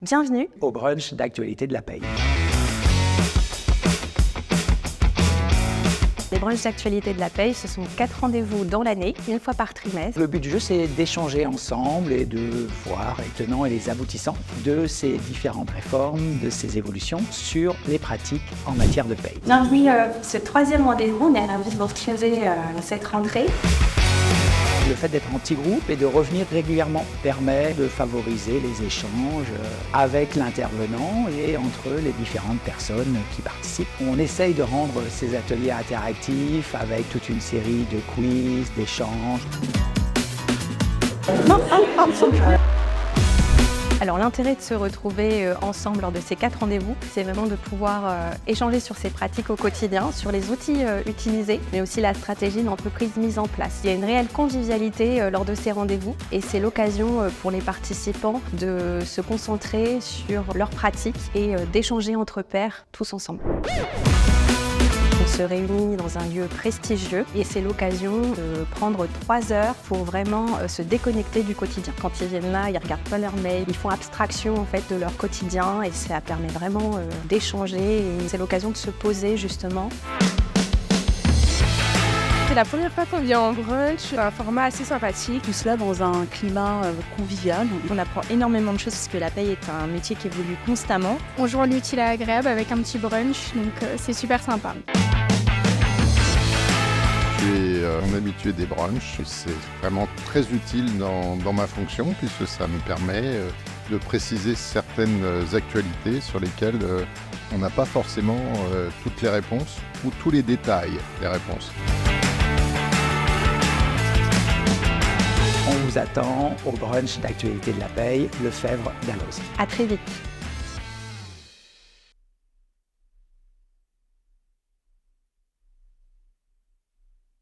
Bienvenue au brunch d'actualité de la paye. Les brunchs d'actualité de la paye, ce sont 4 rendez-vous dans l'année, une fois par trimestre. Le but du jeu, c'est d'échanger ensemble et de voir les tenants et les aboutissants de ces différentes réformes, de ces évolutions sur les pratiques en matière de paye. Bienvenue ce 3e rendez-vous, on est ravis de vous retrouver cette rentrée. Le fait d'être en petit groupe et de revenir régulièrement permet de favoriser les échanges avec l'intervenant et entre les différentes personnes qui participent. On essaye de rendre ces ateliers interactifs avec toute une série de quiz, d'échanges. Alors l'intérêt de se retrouver ensemble lors de ces 4 rendez-vous, c'est vraiment de pouvoir échanger sur ces pratiques au quotidien, sur les outils utilisés, mais aussi la stratégie d'entreprise mise en place. Il y a une réelle convivialité lors de ces rendez-vous et c'est l'occasion pour les participants de se concentrer sur leurs pratiques et d'échanger entre pairs tous ensemble. On se réunit dans un lieu prestigieux et c'est l'occasion de prendre 3 heures pour vraiment se déconnecter du quotidien. Quand ils viennent là, ils regardent pas leurs mails, ils font abstraction en fait de leur quotidien et ça permet vraiment d'échanger et c'est l'occasion de se poser justement. C'est la première fois qu'on vient en brunch, un format assez sympathique. Tout cela dans un climat convivial. On apprend énormément de choses parce que la paye est un métier qui évolue constamment. On joue en utile à agréable avec un petit brunch, donc c'est super sympa. Je suis un habitué des brunchs. C'est vraiment très utile dans ma fonction puisque ça me permet de préciser certaines actualités sur lesquelles on n'a pas forcément toutes les réponses ou tous les détails des réponses. On vous attend au brunch d'actualité de la paye, Lefebvre d'Alloz. À très vite.